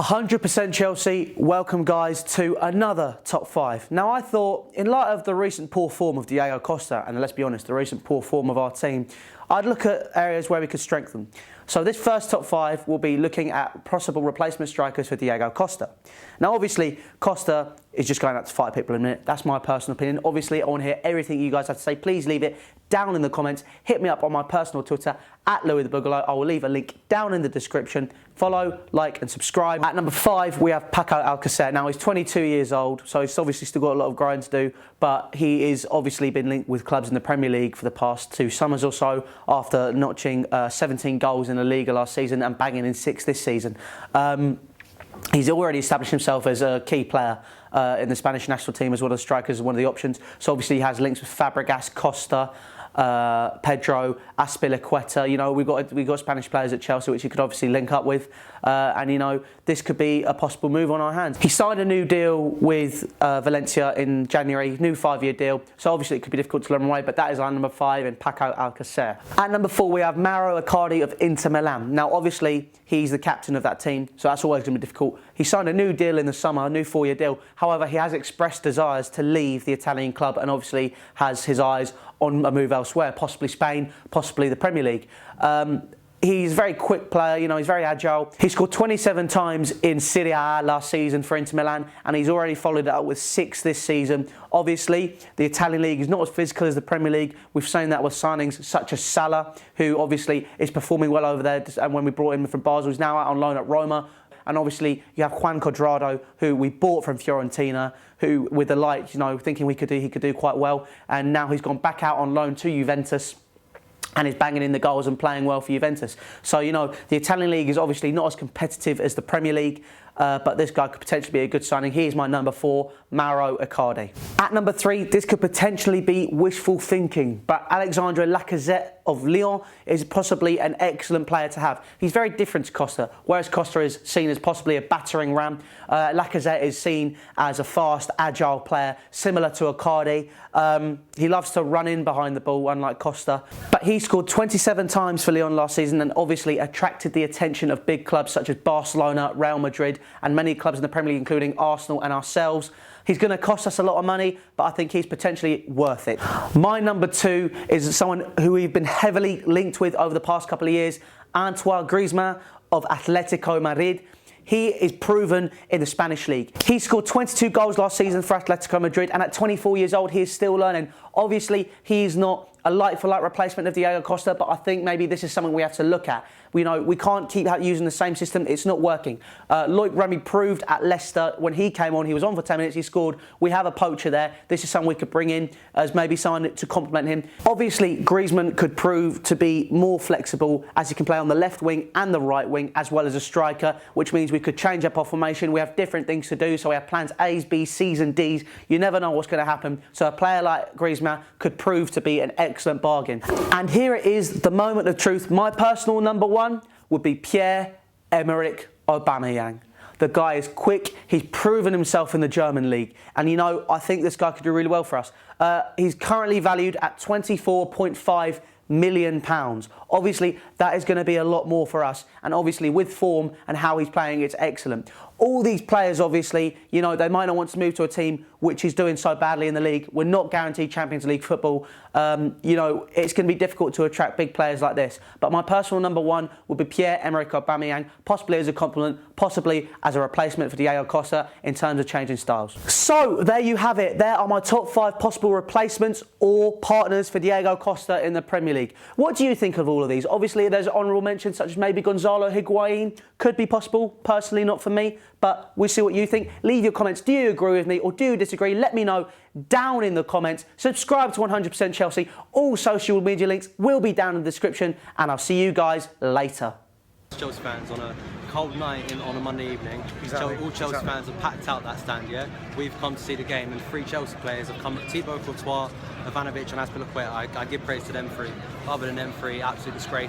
100% Chelsea, welcome guys to another top 5. Now I thought, in light of the recent poor form of Diego Costa, and let's be honest, the recent poor form of our team, I'd look at areas where we could strengthen. So this first top 5 will be looking at possible replacement strikers for Diego Costa. Now obviously, Costa is just going out to fight people in a minute. That's my personal opinion. Obviously, I want to hear everything you guys have to say. Please leave it down in the comments. Hit me up on my personal Twitter, @LouisTheBoogaloo. I will leave a link down in the description. Follow, like and subscribe. At number 5, we have Paco Alcacer. Now he's 22 years old, so he's obviously still got a lot of growing to do, but he is obviously been linked with clubs in the Premier League for the past 2 summers or so, after notching 17 goals in the league last season and banging in 6 this season. He's already established himself as a key player in the Spanish national team as well as strikers as one of the options. So obviously he has links with Fabregas, Costa, Pedro, Azpilicueta. You know, we've got Spanish players at Chelsea which he could obviously link up with, and you know, this could be a possible move on our hands. He signed a new deal with Valencia in January, new 5-year deal. So obviously it could be difficult to let him away, but that is our number 5 in Paco Alcacer. At number 4 we have Mauro Icardi of Inter Milan. Now obviously he's the captain of that team, so that's always going to be difficult. He signed a new deal in the summer, a new 4-year deal. However, he has expressed desires to leave the Italian club and obviously has his eyes on a move elsewhere, possibly Spain, possibly the Premier League. He's a very quick player, you know, he's very agile. He scored 27 times in Serie A last season for Inter Milan, and he's already followed it up with 6 this season. Obviously, the Italian league is not as physical as the Premier League. We've seen that with signings such as Salah, who obviously is performing well over there, and when we brought him from Basel, he's now out on loan at Roma. And obviously, you have Juan Cuadrado, who we bought from Fiorentina, who, with the light, you know, thinking he could do quite well. And now he's gone back out on loan to Juventus and is banging in the goals and playing well for Juventus. So, you know, the Italian league is obviously not as competitive as the Premier League, but this guy could potentially be a good signing. He is my number 4, Mauro Icardi. At number 3, this could potentially be wishful thinking, but Alexandre Lacazette of Lyon is possibly an excellent player to have. He's very different to Costa. Whereas Costa is seen as possibly a battering ram, Lacazette is seen as a fast, agile player, similar to Icardi. He loves to run in behind the ball, unlike Costa. But he scored 27 times for Lyon last season and obviously attracted the attention of big clubs such as Barcelona, Real Madrid, and many clubs in the Premier League, including Arsenal and ourselves. He's going to cost us a lot of money, but I think he's potentially worth it. My number 2 is someone who we've been heavily linked with over the past couple of years, Antoine Griezmann of Atletico Madrid. He is proven in the Spanish league. He scored 22 goals last season for Atletico Madrid, and at 24 years old, he is still learning. Obviously, he's not a like-for-like replacement of Diego Costa, but I think maybe this is something we have to look at. You know, we can't keep using the same system. It's not working. Loic Remy proved at Leicester when he came on, he was on for 10 minutes, he scored. We have a poacher there. This is someone we could bring in as maybe someone to complement him. Obviously, Griezmann could prove to be more flexible as he can play on the left wing and the right wing, as well as a striker, which means we could change up our formation. We have different things to do, so we have plans A's, B's, C's and D's. You never know what's going to happen. So a player like Griezmann could prove to be an excellent bargain. And here it is, the moment of truth. My personal number 1 would be Pierre-Emerick Aubameyang. The guy is quick. He's proven himself in the German league. And, you know, I think this guy could do really well for us. He's currently valued at £24.5 million. Obviously, that is going to be a lot more for us. And obviously, with form and how he's playing, it's excellent. All these players, obviously, you know, they might not want to move to a team which is doing so badly in the league. We're not guaranteed Champions League football. You know, it's going to be difficult to attract big players like this. But my personal number 1 would be Pierre-Emerick Aubameyang, possibly as a complement, possibly as a replacement for Diego Costa in terms of changing styles. So, there you have it. There are my top 5 possible replacements or partners for Diego Costa in the Premier League. What do you think of all of these? Obviously, there's honourable mentions such as maybe Gonzalo Higuain. Could be possible. Personally, not for me. But we'll see what you think. Leave your comments. Do you agree with me or do you disagree? Let me know down in the comments. Subscribe to 100% Chelsea. All social media links will be down in the description. And I'll see you guys later. Chelsea fans on a cold night on a Monday evening. Exactly. All Chelsea fans have packed out that stand, yeah? We've come to see the game and 3 Chelsea players have come. Thibaut Courtois, Ivanovic and Azpilicueta. I give praise to them 3. Other than them 3, absolute disgrace.